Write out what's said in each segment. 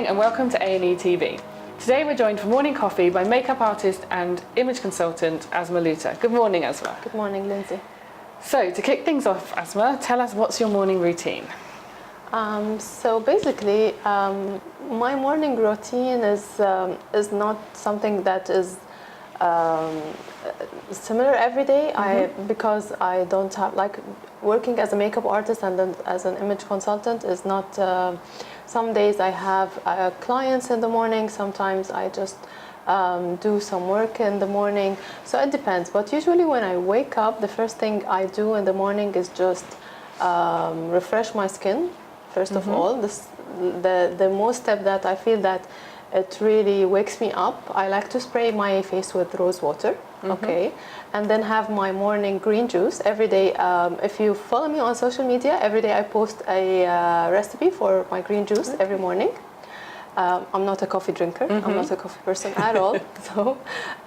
morning and welcome to A&E TV. Today we're joined for morning coffee by makeup artist and image consultant Asma Lootah. Good morning, Asma. Good morning, Lindsay. So to kick things off, Asma, tell us what's your morning routine? So basically, my morning routine is not something that is similar every day. Because I don't have, like, working as a makeup artist and then as an image consultant is not. Some days I have clients in the morning. Sometimes I just do some work in the morning. So it depends. But usually when I wake up, the first thing I do in the morning is just refresh my skin. First of all, the most step that I feel that it really wakes me up. I like to spray my face with rose water, okay, and then have my morning green juice every day. If you follow me on social media, every day I post a recipe for my green juice every morning. I'm not a coffee drinker. I'm not a coffee person at all. So,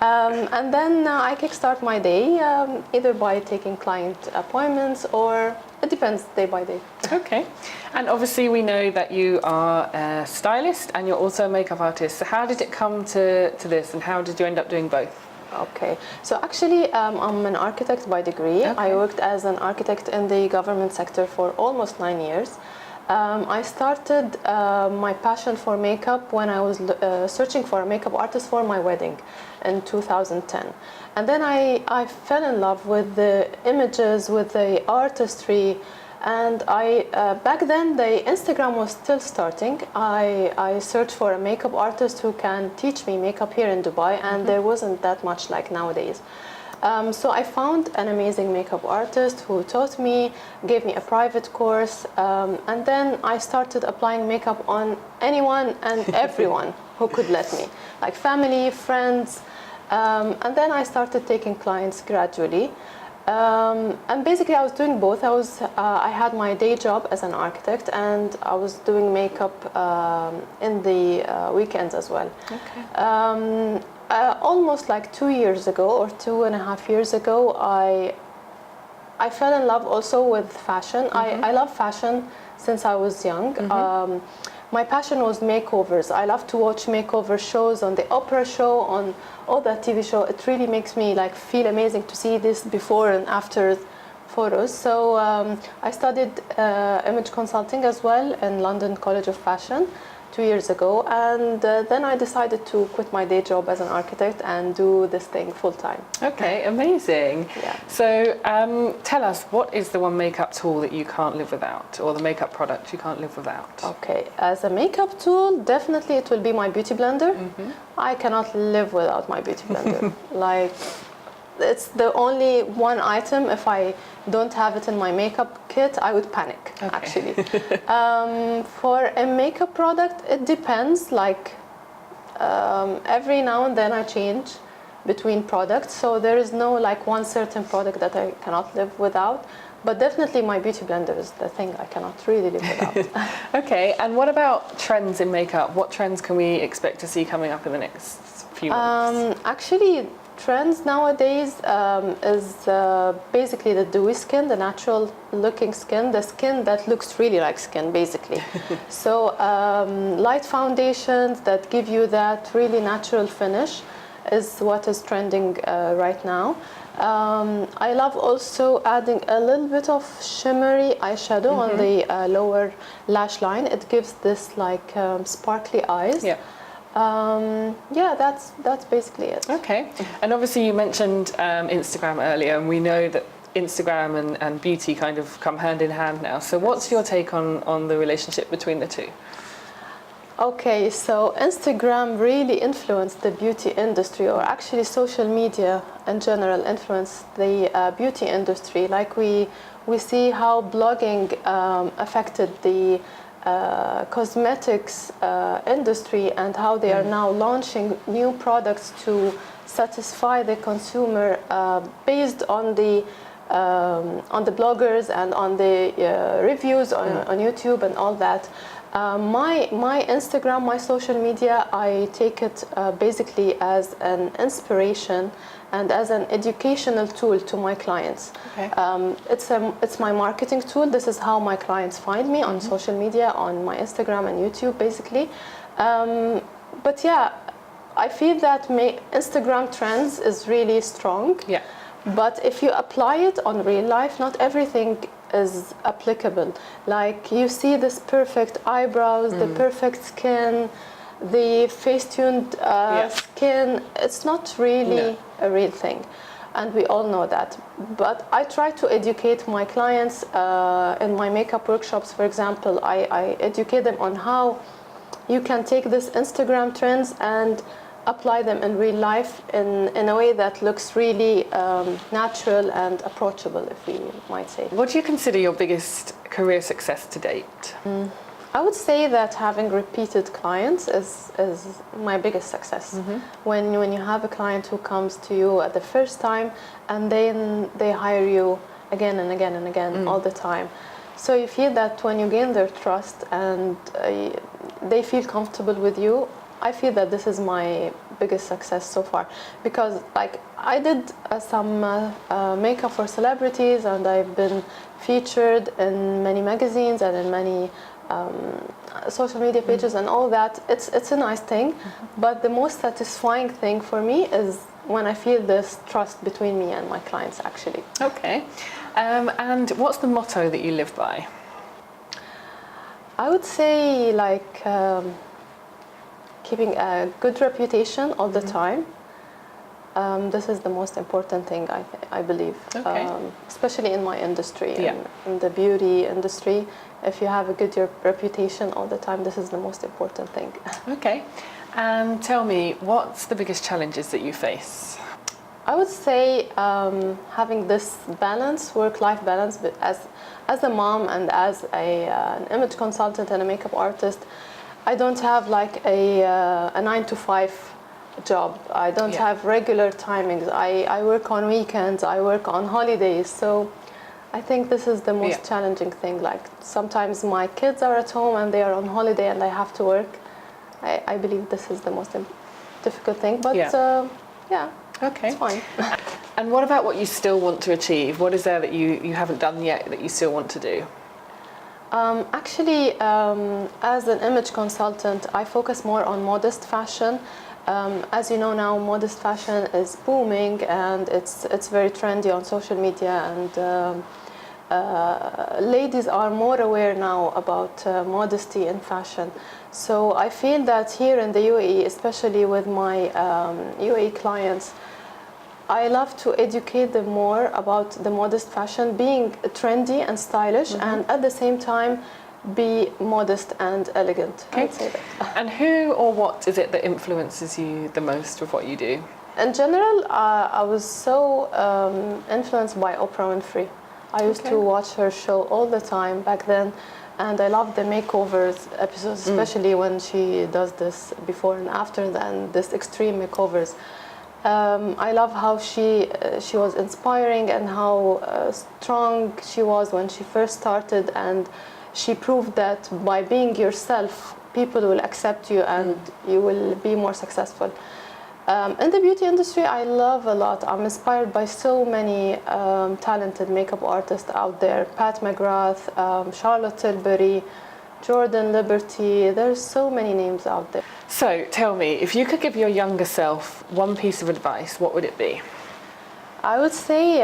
and then I kickstart my day either by taking client appointments or it depends day by day. Okay. And obviously we know that you are a stylist and you're also a makeup artist. So how did it come to this and how did you end up doing both? Okay, so actually I'm an architect by degree. Okay. I worked as an architect in the government sector for almost 9 years. I started my passion for makeup when I was searching for a makeup artist for my wedding in 2010. And then I fell in love with the images, with the artistry, and back then the Instagram was still starting. I searched for a makeup artist who can teach me makeup here in Dubai, and there wasn't that much like nowadays. So I found an amazing makeup artist who taught me, gave me a private course, and then I started applying makeup on anyone and everyone who could let me, like family, friends, and then I started taking clients gradually. And basically I was doing both. I had my day job as an architect and I was doing makeup in the weekends as well. Okay. Almost like 2 years ago or 2.5 years ago, I fell in love also with fashion. I love fashion since I was young. My passion was makeovers. I love to watch makeover shows on the Oprah show, on all that TV show. It really makes me like feel amazing to see this before and after photos. So I studied image consulting as well in London College of Fashion 2 years ago, and then I decided to quit my day job as an architect and do this thing full time. Okay, amazing. Yeah. So tell us, what is the one makeup tool that you can't live without, or the makeup product you can't live without? Okay, as a makeup tool, definitely it will be my beauty blender. I cannot live without my beauty blender. Like, it's the only one item. If I don't have it in my makeup kit, I would panic, actually. For a makeup product, it depends. Like, every now and then I change between products. So there is no like one certain product that I cannot live without. But definitely my beauty blender is the thing I cannot really live without. Okay, and what about trends in makeup? What trends can we expect to see coming up in the next few months? Actually, trends nowadays is basically the dewy skin, the natural looking skin, the skin that looks really like skin, basically. So light foundations that give you that really natural finish is what is trending right now. I love also adding a little bit of shimmery eyeshadow on the lower lash line. It gives this like sparkly eyes. Yeah. Yeah, that's basically it. Okay, and obviously you mentioned Instagram earlier, and we know that Instagram and beauty kind of come hand in hand now. So what's your take on the relationship between the two? Okay, so Instagram really influenced the beauty industry, or actually social media in general influenced the beauty industry. Like we see how blogging affected the cosmetics industry and how they are now launching new products to satisfy the consumer based on the bloggers and on the reviews on YouTube and all that. My Instagram, my social media, I take it basically as an inspiration and as an educational tool to my clients. Okay. It's my marketing tool. This is how my clients find me on social media, on my Instagram and YouTube, basically. But yeah, I feel that Instagram trends is really strong. Yeah. But if you apply it on real life, not everything is applicable. Like you see this perfect eyebrows, the perfect skin, the face-tuned skin. It's not really a real thing. And we all know that. But I try to educate my clients in my makeup workshops, for example. I educate them on how you can take this Instagram trends and apply them in real life in a way that looks really natural and approachable, if we might say. What do you consider your biggest career success to date? I would say that having repeated clients is my biggest success. When you have a client who comes to you at the first time and then they hire you again and again and again all the time. So you feel that when you gain their trust and they feel comfortable with you, I feel that this is my biggest success so far, because like I did some makeup for celebrities and I've been featured in many magazines and in many social media pages and all that. It's a nice thing, but the most satisfying thing for me is when I feel this trust between me and my clients, actually. Okay. And what's the motto that you live by? I would say like keeping a good reputation all the time. This is the most important thing, I believe, especially in my industry, in the beauty industry. If you have a good reputation all the time, this is the most important thing. Okay. And tell me, what's the biggest challenges that you face? I would say having this balance, work-life balance, but as a mom and as an image consultant and a makeup artist, I don't have like a 9-to-5 job. I don't have regular timings. I work on weekends, I work on holidays. So I think this is the most challenging thing. Like sometimes my kids are at home and they are on holiday and I have to work. I believe this is the most difficult thing, but okay, it's fine. And what about what you still want to achieve? What is there that you haven't done yet that you still want to do? Actually, as an image consultant, I focus more on modest fashion. As you know now, modest fashion is booming and it's very trendy on social media, and ladies are more aware now about modesty in fashion. So I feel that here in the UAE, especially with my UAE clients, I love to educate them more about the modest fashion, being trendy and stylish, and at the same time be modest and elegant. Okay. I'd say that. And who or what is it that influences you the most with what you do? In general, I was so influenced by Oprah Winfrey. I used to watch her show all the time back then, and I loved the makeovers episodes, especially when she does this before and after, and this extreme makeovers. I love how she was inspiring and how strong she was when she first started, and she proved that by being yourself, people will accept you and you will be more successful. In the beauty industry, I love a lot. I'm inspired by so many talented makeup artists out there. Pat McGrath, Charlotte Tilbury, Jordan Liberty. There's so many names out there. So tell me, if you could give your younger self one piece of advice, what would it be? I would say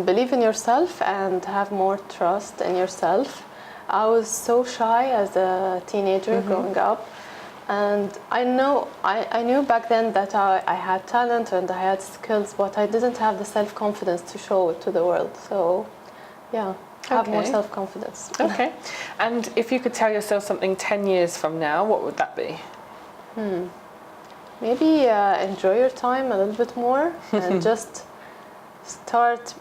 believe in yourself and have more trust in yourself. I was so shy as a teenager growing up, and I knew back then that I had talent and I had skills, but I didn't have the self-confidence to show it to the world. So yeah, have more self-confidence. Okay. And if you could tell yourself something 10 years from now, what would that be? Maybe enjoy your time a little bit more and just start,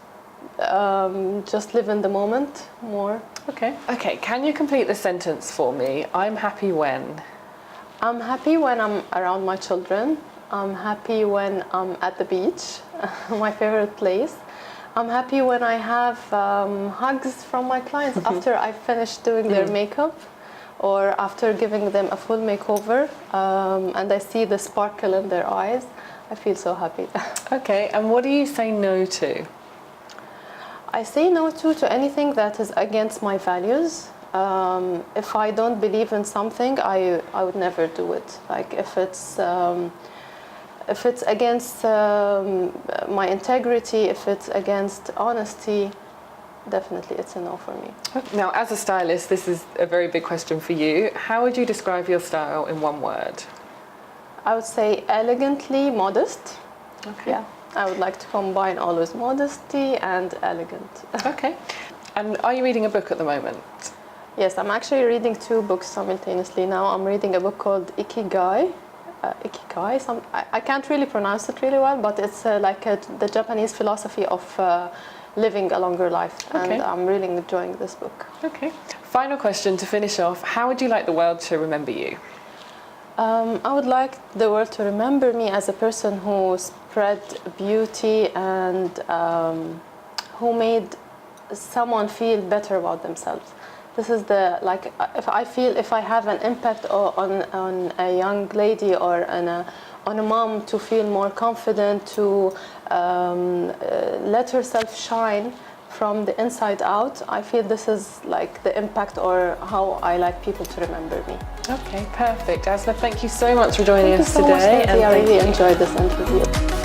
just live in the moment more. Okay. Okay, can you complete the sentence for me? I'm happy when? I'm happy when I'm around my children. I'm happy when I'm at the beach, my favorite place. I'm happy when I have hugs from my clients after I finish doing their makeup, or after giving them a full makeover, and I see the sparkle in their eyes. I feel so happy. Okay, and what do you say no to? I say no to anything that is against my values. If I don't believe in something, I would never do it. Like if it's against my integrity, if it's against honesty, definitely it's a no for me. Now, as a stylist, this is a very big question for you. How would you describe your style in one word? I would say elegantly modest. Okay. Yeah, I would like to combine always modesty and elegant. Okay. And are you reading a book at the moment? Yes, I'm actually reading 2 books simultaneously now. I'm reading a book called Ikigai. I can't really pronounce it really well, but it's the Japanese philosophy of living a longer life. Okay. And I'm really enjoying this book. Okay. Final question to finish off. How would you like the world to remember you? I would like the world to remember me as a person who spread beauty and who made someone feel better about themselves. This is if I have an impact on a young lady or on a mom to feel more confident, to let herself shine from the inside out, I feel this is like the impact or how I like people to remember me. Okay, perfect. Asma, thank you so much for joining us Thank you so today. much, Nancy. I really enjoyed this interview.